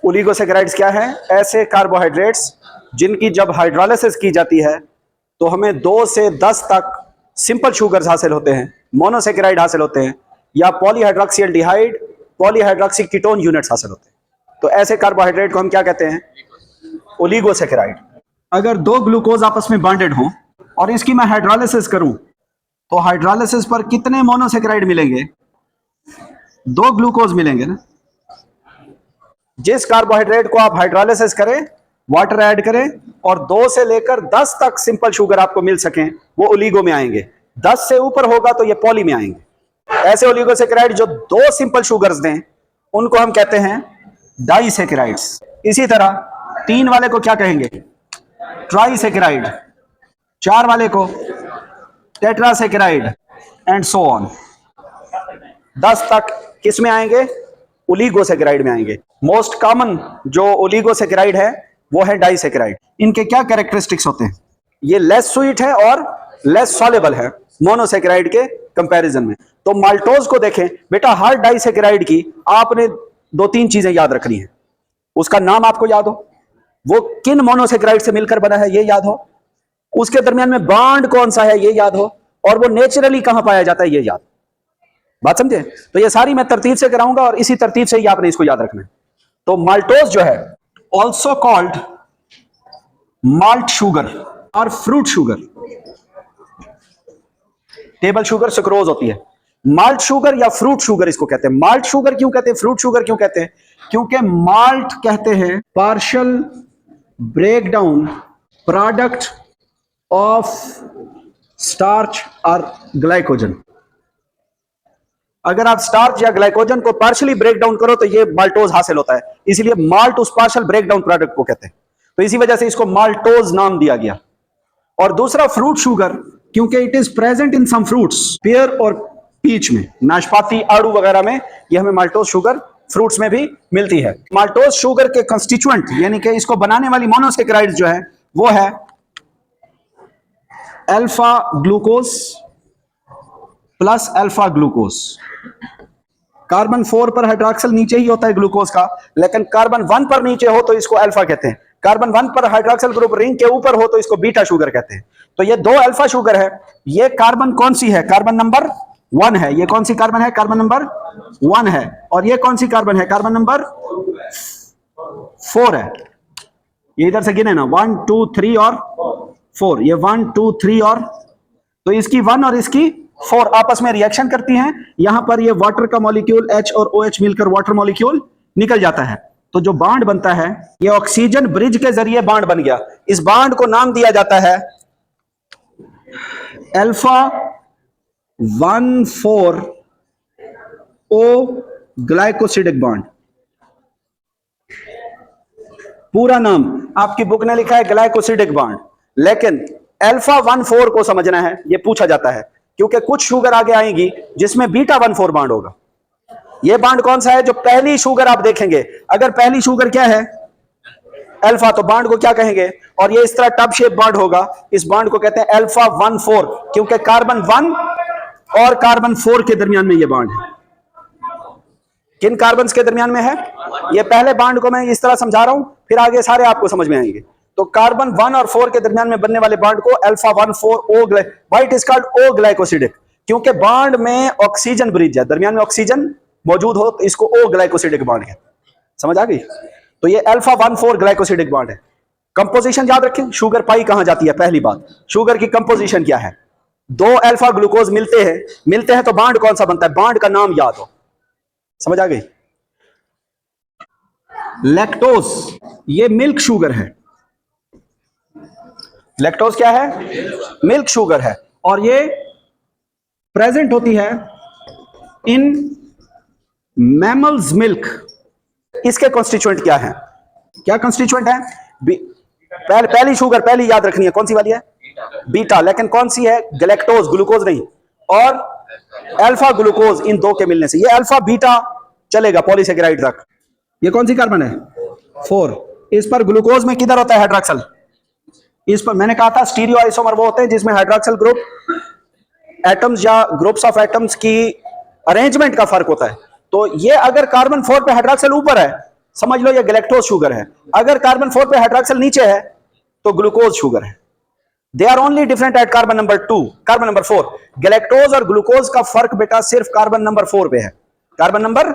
Oligosaccharides क्या है? ऐसे कार्बोहाइड्रेट्स जिनकी जब हाइड्रोलाइसिस की जाती है तो हमें 2 से 10 तक सिंपल शुगर्स हासिल होते हैं, मोनोसैकेराइड हासिल होते हैं, या पॉलीहाइड्रोक्सील्डिहाइड, पॉलीहाइड्रोक्सी कीटोन यूनिट्स हासिल होते हैं। तो ऐसे कार्बोहाइड्रेट को हम क्या कहते हैं? ओलिगोसैकेराइड। अगर 2 ग्लूकोज आपस में बॉन्डेड हों और इसकी मैं हाइड्रोलाइसिस करूं तो हाइड्रोलाइसिस पर कितने मोनोसैकेराइड मिलेंगे? 2 ग्लूकोज मिलेंगे ना। जिस कार्बोहाइड्रेट को आप हाइड्रोलाइसिस करें, वाटर ऐड करें और 2 से लेकर 10 तक सिंपल शुगर आपको मिल सकें, वो ओलिगो में आएंगे। 10 से ऊपर होगा तो ये पॉली में आएंगे। ऐसे ओलिगोसैकेराइड जो 2 सिंपल शुगर्स दें उनको हम कहते हैं डाइसैकेराइड्स। इसी तरह 3 वाले को क्या कहेंगे? ट्राइसैकेराइड। 4 वाले को टेट्रासैकेराइड एंड सो ऑन। 10 तक किस में आएंगे? ओलिगोसैकेराइड में आएंगे। मोस्ट कॉमन जो ओलिगोसैकेराइड है वो है डाइसैकेराइड। इनके क्या कैरेक्टरिस्टिक्स होते हैं? ये लेस स्वीट है और लेस सॉल्युबल है मोनोसैकेराइड के कंपैरिजन में। तो माल्टोज को देखें बेटा, हर डाइसैकेराइड की आपने 2-3 चीजें याद रखनी है। उसका नाम आपको याद हो, वो किन मोनोसैकेराइड से मिलकर बना है ये याद हो, उसके दरमियान में बॉन्ड कौन सा है ये याद हो, और वो नेचुरली कहां पाया जाता है ये याद। बात समझे? तो ये सारी मैं तरतीब से कराऊंगा और इसी तरतीब से ही आपने इसको याद रखना है। तो माल्टोज जो है ऑल्सो कॉल्ड माल्ट शुगर और fruit sugar. Table sugar sucrose होती है। माल्ट शुगर या फ्रूट शुगर इसको कहते हैं। माल्ट शुगर क्यों कहते हैं, फ्रूट शुगर क्यों कहते हैं? क्योंकि माल्ट कहते हैं partial breakdown product of starch और ग्लाइकोजन। अगर आप स्टार्च या ग्लाइकोजन को पार्शियली ब्रेक डाउन करो तो ये माल्टोज हासिल होता है, इसीलिए माल्ट उस पार्शियल ब्रेक डाउन प्रोडक्ट को कहते हैं। तो इसी वजह से इसको माल्टोज नाम दिया गया। और दूसरा फ्रूट शुगर, क्योंकि it is present in some fruits, pear और पीच में, नाशपाती, आड़ू वगैरह में, ये हमें माल्टोज शुगर फ्रूट्स में भी मिलती है। माल्टोज शुगर के कंस्टिट्यूएंट यानी कि इसको बनाने वाली मोनोसैकेराइड जो है वो है alpha glucose plus alpha glucose. Carbon 4 पर हाइड्रोक्सिल नीचे ही होता है ग्लूकोज का, लेकिन कार्बन 1 पर नीचे हो तो इसको अल्फा कहते हैं। कार्बन 1 पर हाइड्रोक्सिल ग्रुप रिंग के ऊपर हो तो इसको बीटा शुगर कहते हैं। तो ये 2 अल्फा शुगर है। ये कार्बन कौन सी है? कार्बन नंबर 1 है। ये कौन सी कार्बन है? कार्बन नंबर 1 है। और ये कौन सी कार्बन है? कार्बन नंबर 4 है। ये इधर से गिने ना, 1 2 3 और 4। ये 1 2 3 और, तो इसकी 1 और इसकी 4 आपस में रिएक्शन करती हैं। यहां पर ये वाटर का मॉलिक्यूल H और OH मिलकर वाटर मॉलिक्यूल निकल जाता है। तो जो बॉन्ड बनता है ये ऑक्सीजन ब्रिज के जरिए बॉन्ड बन गया। इस बॉन्ड को नाम दिया जाता है अल्फा 1,4 O ग्लाइकोसिडिक बॉन्ड। पूरा नाम आपकी बुक ने लिखा है ग्लाइकोसिडिक बॉन्ड, लेकिन अल्फा 1,4 को समझना है, ये पूछा जाता है, क्योंकि कुछ शुगर आगे आएंगी जिसमें बीटा 1,4 बॉन्ड होगा। ये बॉन्ड कौन सा है? जो पहली शुगर आप देखेंगे, अगर पहली शुगर क्या है? अल्फा, तो बॉन्ड को क्या कहेंगे? और ये इस तरह टब शेप बॉन्ड होगा, इस बॉन्ड को कहते हैं अल्फा 1,4, क्योंकि कार्बन 1 और कार्बन 4 के दरमियान में ये बॉन्ड है। किन कार्बन के दरमियान में है? ये पहले बॉन्ड को मैं इस तरह समझा रहा हूं, फिर आगे सारे आपको समझ में आएंगे। तो कार्बन 1 और 4 के दरमियान में बनने वाले बॉन्ड को alpha 1,4 O why it is called O glycosidic, क्योंकि बॉन्ड में ऑक्सीजन ब्रिज है, दरमियान में ऑक्सीजन मौजूद हो तो इसको O ग्लाइकोसिडिक बॉन्ड है। समझ आ गई? तो ये अल्फा 1,4 ग्लाइकोसिडिक बॉन्ड है। कंपोजिशन याद रखें, शुगर पाई कहां जाती है? पहली बात, शुगर की कंपोजिशन क्या है? 2 अल्फा ग्लूकोज मिलते हैं तो बॉन्ड कौन सा बनता है? बॉन्ड का नाम याद हो। समझ आ गई? लैक्टोज, ये मिल्क शुगर है। लैक्टोज क्या है? मिल्क शुगर है, और ये प्रेजेंट होती है इन मैमल्स मिल्क। इसके कॉन्स्टिट्यूएंट क्या है? क्या कॉन्स्टिट्यूएंट है? पहली शुगर पहली याद रखनी है, कौन सी वाली है? बीटा। लेकिन कौन सी है? गैलेक्टोज, ग्लूकोज नहीं। और अल्फा ग्लूकोज, इन 2 के मिलने से ये अल्फा बीटा चलेगा पॉलीसैकेराइड तक। ये कौन सी कार्बन है? 4। इस पर ग्लूकोज में किधर होता है हाइड्रोक्सिल? इस पर मैंने कहा था स्टीरियो आइसोमर वो होते हैं जिसमें हाइड्रोक्सिल ग्रुप एटम्स या ग्रुप्स ऑफ एटम्स की अरेंजमेंट का फर्क होता है। तो ये अगर कार्बन 4 पे हाइड्रोक्सिल ऊपर है, समझ लो ये गैलेक्टोज शुगर है। अगर कार्बन 4 पे हाइड्रोक्सिल नीचे है तो ग्लूकोज शुगर है। They are only different at carbon number 2, carbon number 4। Galactose और ग्लूकोज का फर्क बेटा सिर्फ कार्बन नंबर 4 पे है, कार्बन नंबर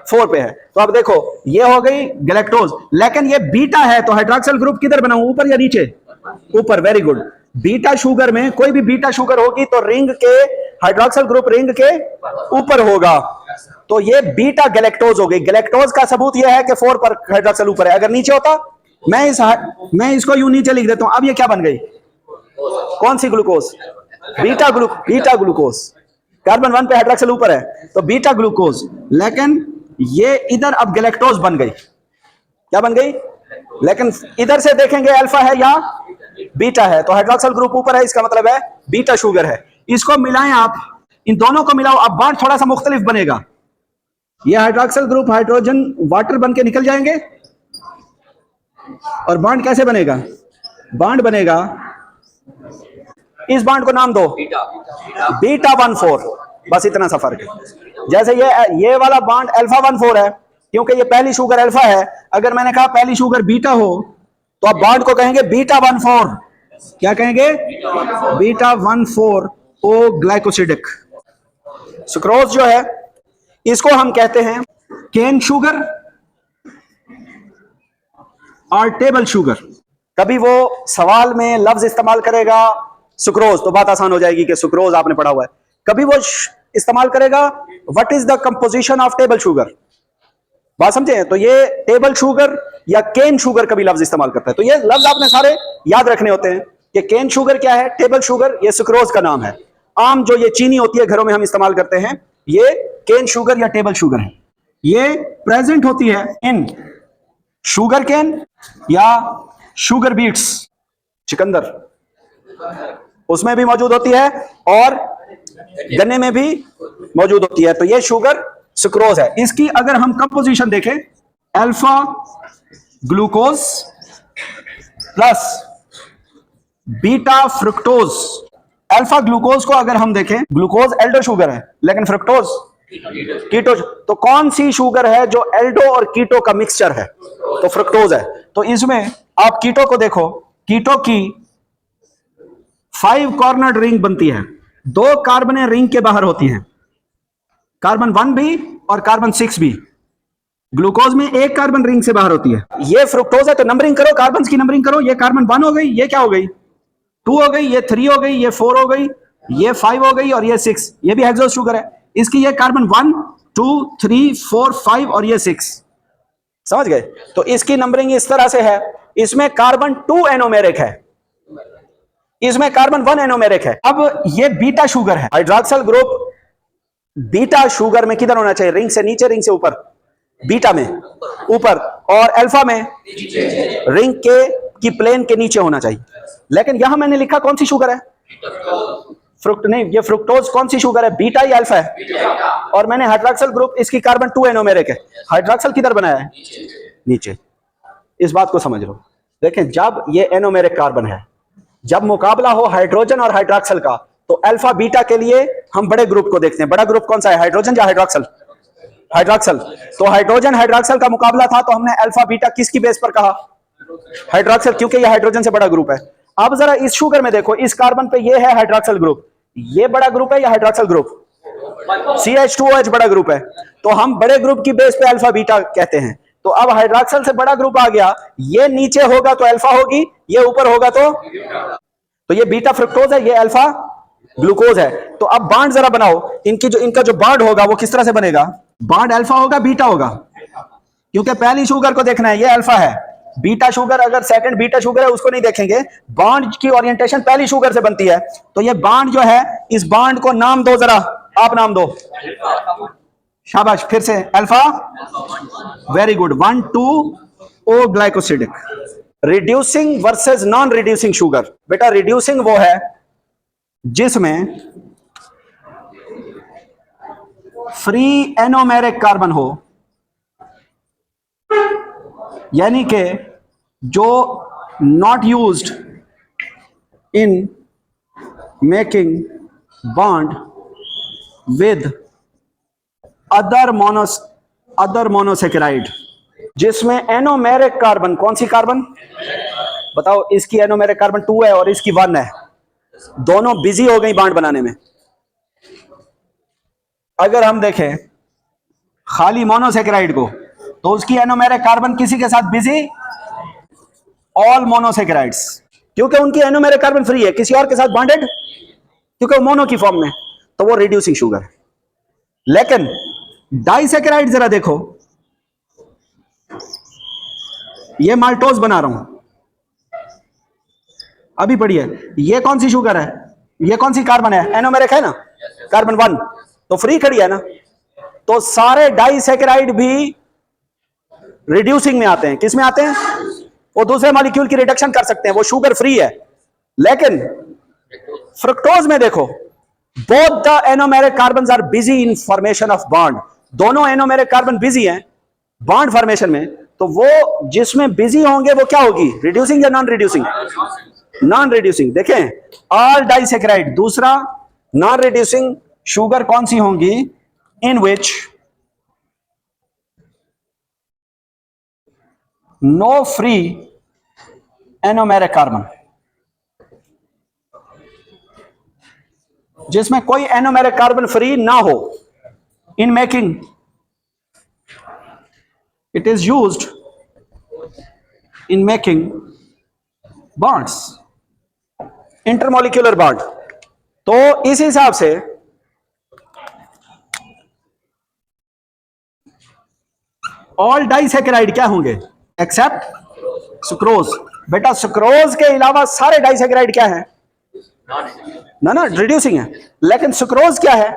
4 पे है। तो अब देखो ये हो गई गैलेक्टोज, लेकिन ये बीटा है तो हाइड्रोक्सिल ग्रुप किधर बनाऊं, ऊपर या नीचे? ऊपर, वेरी गुड। बीटा शुगर में कोई भी बीटा शुगर होगी तो रिंग के हाइड्रोक्सिल ग्रुप रिंग के ऊपर होगा, तो ये बीटा गैलेक्टोज हो गई। गैलेक्टोज का सबूत यह है कि 4 पर हाइड्रोक्सिल ऊपर है। अगर नीचे होता मैं इसको यूं नीचे लिख देता हूं। अब ये क्या बन गई, कौन सी ग्लूकोज? Beta glucose. कार्बन 1 पे हाइड्रोक्सिल ऊपर है तो बीटा ग्लूकोज, लेकिन ये इधर अब गैलेक्टोज बन गई। क्या बन गई? लेकिन इधर से देखेंगे अल्फा है या बीटा है, तो हाइड्रोक्सिल ग्रुप ऊपर है, इसका मतलब है बीटा शुगर है। इसको मिलाएं आप, इन दोनों को मिलाओ, अब बॉन्ड थोड़ा सा मुख्तलिफ बनेगा। ये हाइड्रोक्सिल ग्रुप हाइड्रोजन वाटर बन के निकल जाएंगे, और बॉन्ड कैसे बनेगा? बॉन्ड बनेगा, इस बॉन्ड को नाम दो बीटा 1,4, बस इतना सा फर्क है। जैसे ये वाला बॉन्ड अल्फा 1,4 है क्योंकि ये पहली शुगर अल्फा है। अगर मैंने कहा पहली शुगर बीटा हो तो अब बॉन्ड को कहेंगे बीटा 1,4। क्या कहेंगे? बीटा 1,4 ओ ग्लाइकोसिडिक। सुक्रोज जो है इसको हम कहते हैं केन शुगर और टेबल शुगर। कभी वो सवाल में लफ्ज इस्तेमाल करेगा सुक्रोज तो बात आसान हो जाएगी कि सुक्रोज आपने पढ़ा हुआ है। कभी वो इस्तेमाल करेगा what is the composition of table sugar, बात समझे? तो ये टेबल शुगर या केन शुगर कभी लफ्ज इस्तेमाल करता है। तो ये लफ्ज आपने सारे याद रखने होते हैं कि केन शुगर क्या है, टेबल शुगर ये सुक्रोज का नाम है। आम जो ये चीनी होती है घरों में हम इस्तेमाल करते हैं, ये केन शुगर या टेबल शुगर है। ये प्रेजेंट होती है इन शुगर केन या शुगर बीट्स, चिकंदर उसमें भी मौजूद होती है और गन्ने में भी मौजूद होती है। तो ये शुगर सुक्रोज है। इसकी अगर हम कंपोजिशन देखें, alpha glucose plus beta fructose. Alpha glucose को अगर हम देखें, ग्लूकोज एल्डो शुगर है लेकिन फ्रुक्टोज कीटो। तो कौन सी शुगर है जो एल्डो और कीटो का मिक्सचर है? तो फ्रुक्टोज है। तो इसमें आप कीटो को देखो, कीटो की 5 कॉर्नर्ड रिंग बनती है, 2 कार्बन रिंग के बाहर होती हैं, कार्बन 1 भी और कार्बन 6 भी। ग्लूकोज में 1 कार्बन रिंग से बाहर होती है। ये फ्रुक्टोज है तो नंबरिंग करो, कार्बन की नंबरिंग करो। ये कार्बन 1 हो गई, ये क्या हो गई 2 हो गई, ये 3 हो गई, ये 4 हो गई, ये 5 हो गई और ये 6। ये भी हेक्सोज शुगर है। इसकी ये कार्बन 1 2 3 4 5 और ये 6, समझ गए? तो इसकी नंबरिंग इस तरह से है। इसमें कार्बन 2 एनोमेरिक है, इसमें कार्बन 1 एनोमेरिक है। अब ये बीटा शुगर है। हाइड्रोक्सिल ग्रुप बीटा शुगर में किधर होना चाहिए? रिंग से नीचे, रिंग से ऊपर? बीटा में ऊपर, और अल्फा में रिंग के की प्लेन के नीचे होना चाहिए। लेकिन यहां मैंने लिखा कौन सी शुगर है? नहीं, ये फ्रुक्टोज कौन सी शुगर है, बीटा या अल्फा है? और मैंने हाइड्रोक्सिल ग्रुप इसकी कार्बन 2 एनोमेरिक है। हाइड्रोक्सिल किधर बनाया है? नीचे। इस बात को समझ लो। देखें, जब ये एनोमेरिक कार्बन है, जब मुकाबला हो हाइड्रोजन और हाइड्रोक्सिल का, तो अल्फा बीटा के लिए हम बड़े ग्रुप को देखते हैं। बड़ा ग्रुप कौन सा है, हाइड्रोजन या हाइड्रोक्सिल? हाइड्रोक्सिल। तो हाइड्रोजन हाइड्रोक्सिल का मुकाबला था, तो हमने अल्फा बीटा किसकी बेस पर कहा? हाइड्रोक्सिल, क्योंकि यह हाइड्रोजन से बड़ा ग्रुप है। अब जरा इस शुगर में देखो, इस कार्बन पे ये है हाइड्रोक्सिल ग्रुप, ये बड़ा ग्रुप है या हाइड्रोक्सिल ग्रुप? CH2OH बड़ा ग्रुप है। तो हम बड़े ग्रुप की बेस पे अल्फा बीटा कहते हैं। तो अब हाइड्रोक्सिल से बड़ा ग्रुप आ गया, ये नीचे होगा तो अल्फा होगी, ये ऊपर होगा तो ये बीटा फ्रुक्टोज है, ये अल्फा ग्लूकोज है। तो अब बांड जरा बनाओ, इनका जो बांड होगा वो किस तरह से बनेगा? बांड अल्फा होगा बीटा होगा, क्योंकि पहली शुगर को देखना है, ये अल्फा है। बीटा शुगर अगर सेकंड बीटा शुगर है उसको नहीं देखेंगे, बांड की ओरिएंटेशन पहली शुगर से बनती है। तो ये बांड जो है, इस बांड को नाम दो, जरा आप नाम दो। शाबाश, फिर से alpha, very good. 1 2 O glycosidic. Reducing versus non reducing sugar. बेटा रिड्यूसिंग वो है जिसमें फ्री एनोमेरिक कार्बन हो, यानी कि जो not used in making bond with other monosaccharide. जिसमें एनोमेरिक कार्बन, कौन सी कार्बन बताओ, इसकी एनोमेरिक कार्बन 2 है और इसकी 1 है, दोनों बिजी हो गई बॉन्ड बनाने में। अगर हम देखें खाली मोनोसेकेराइड को तो उसकी एनोमेरिक कार्बन किसी के साथ बिजी, ऑल मोनोसेकेराइड्स, क्योंकि उनकी एनोमेरिक कार्बन फ्री है, किसी और के साथ बॉन्डेड, क्योंकि वो मोनो की फॉर्म में, तो वो रिड्यूसिंग शुगर है। लेकिन डाइसेकेराइड जरा देखो, ये माल्टोज बना रहा हूं अभी, पढ़िए, ये कौन सी शुगर है, ये कौन सी कार्बन है, एनोमेरिक है ना, कार्बन 1, तो फ्री खड़ी है ना, तो सारे डाइसेकेराइड भी रिड्यूसिंग में आते हैं। किस में आते हैं, वो दूसरे मॉलिक्यूल की रिडक्शन कर सकते हैं, वो शुगर फ्री है। लेकिन फ्रुक्टोज में देखो, both the anomeric carbons are busy in formation of bond, दोनों एनोमेरिक कार्बन बिजी हैं बॉन्ड फॉर्मेशन में, तो वो जिसमें बिजी होंगे वो क्या होगी, रिड्यूसिंग या नॉन रिड्यूसिंग, नॉन रिड्यूसिंग। देखें ऑल डाइसेकेराइड, दूसरा नॉन रिड्यूसिंग शुगर कौन सी होंगी, in which no free anomeric carbon, जिसमें कोई एनोमेरिक कार्बन फ्री ना हो। In making it is used in making bonds, intermolecular bond. तो इस हिसाब से ऑल डाइसेकेराइड क्या होंगे, एक्सेप्ट सुक्रोज। बेटा सुक्रोज के अलावा सारे डाइसेकेराइड क्या है, ना ना रिड्यूसिंग है, लेकिन सुक्रोज क्या है,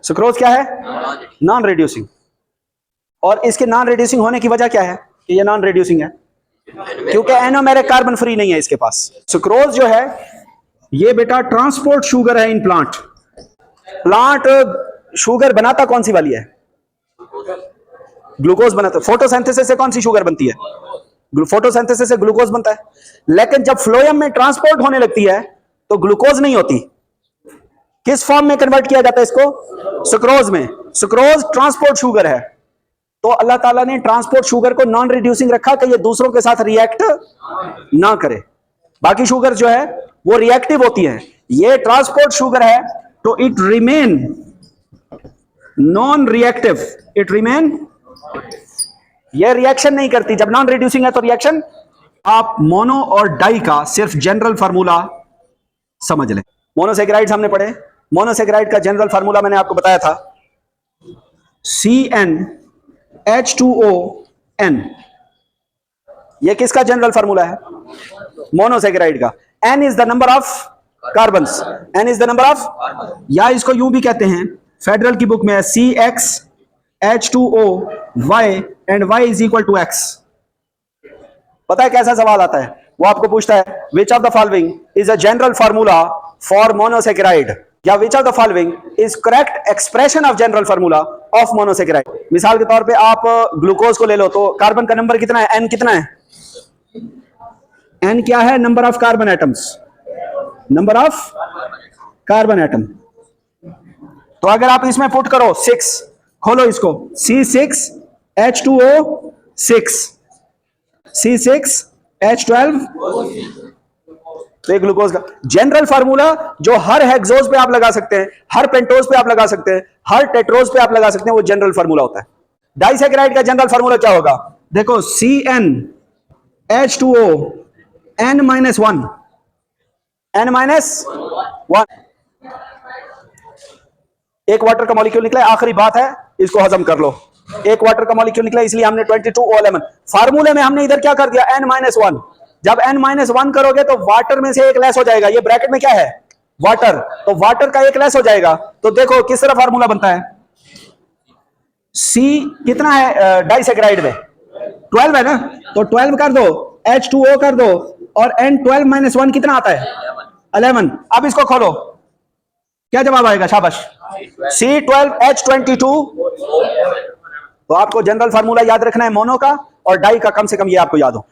सुक्रोज क्या है, नॉन रिड्यूसिंग। और इसके नॉन रिड्यूसिंग होने की वजह क्या है कि ये नॉन रिड्यूसिंग है, क्योंकि एनोमेरिक कार्बन फ्री नहीं है इसके पास। सुक्रोज जो है ये बेटा ट्रांसपोर्ट शुगर है इन प्लांट। प्लांट शुगर बनाता कौन सी वाली है, ग्लूकोज बनाता। फोटोसिंथेसिस से कौन सी शुगर बनती है, फोटोसिंथेसिस से ग्लूकोज बनता है। लेकिन जब फ्लोएम में ट्रांसपोर्ट होने लगती है तो ग्लूकोज नहीं होती, किस फॉर्म में कन्वर्ट किया जाता है इसको, सुक्रोज में। सुक्रोज ट्रांसपोर्ट शुगर है, तो अल्लाह ताला ने ट्रांसपोर्ट शुगर को नॉन रिड्यूसिंग रखा कि ये दूसरों के साथ रिएक्ट ना करे। बाकी शुगर जो है वो रिएक्टिव होती है, ये ट्रांसपोर्ट शुगर है, तो it remain non reactive, it remain, ये रिएक्शन नहीं करती। जब नॉन रिड्यूसिंग है तो रिएक्शन। आप मोनो और डाई का सिर्फ जनरल फार्मूला समझ लें। मोनोसेकेराइड्स हमने पढ़े, मोनोसेकेराइड का जनरल फार्मूला मैंने आपको बताया था, CnH2ON। ये किसका जनरल फार्मूला है, मोनोसेकेराइड का। N is the number of carbons, N is the number of, या इसको यूं भी कहते हैं, फेडरल की बुक में है CxH2O Y and Y is equal to X। पता है कैसा सवाल आता है, वो आपको पूछता है which of the following is a general formula for monosaccharide, या which of the following is correct expression of general formula of monosaccharide. मिसाल के तौर पे आप ग्लूकोज को ले लो, तो कार्बन का नंबर कितना है, N कितना है, N क्या है, number of carbon atoms, number of carbon atom. तो अगर आप इसमें पुट करो 6, खोलो इसको, C6H2O6, C6H12, तो एक ग्लूकोज का जनरल फार्मूला जो हर हेक्सोज पे आप लगा सकते हैं, हर पेंटोज पे आप लगा सकते हैं, हर टेट्रोज पे आप लगा सकते हैं, वो जनरल फार्मूला होता है। डाइसेकेराइड का जनरल फार्मूला क्या होगा, देखो CnH2O N-1, N-1, एक वाटर का मॉलिक्यूल निकला, आखिरी बात है, इसको हजम कर लो। एक वाटर का मॉलिक्यूल निकला, इसलिए हमने 22O11 फार्मूले में हमने इधर क्या कर दिया, N-1। जब N-1 करोगे तो वाटर में से एक लेस हो जाएगा, ये ब्रैकेट में क्या है, वाटर, तो वाटर का एक लेस हो जाएगा। तो देखो किस तरह फार्मूला बनता है, C कितना है डाइसेकेराइड में, 12 है ना, तो 12 कर दो, H2O कर दो, और N12-1 कितना आता है, 11। अब इसको खोलो, क्या जवाब आएगा, शाबाश, C12H22। तो आपको जनरल फार्मूला याद रखना है मोनो का, और डाई का कम से कम ये आपको याद हो।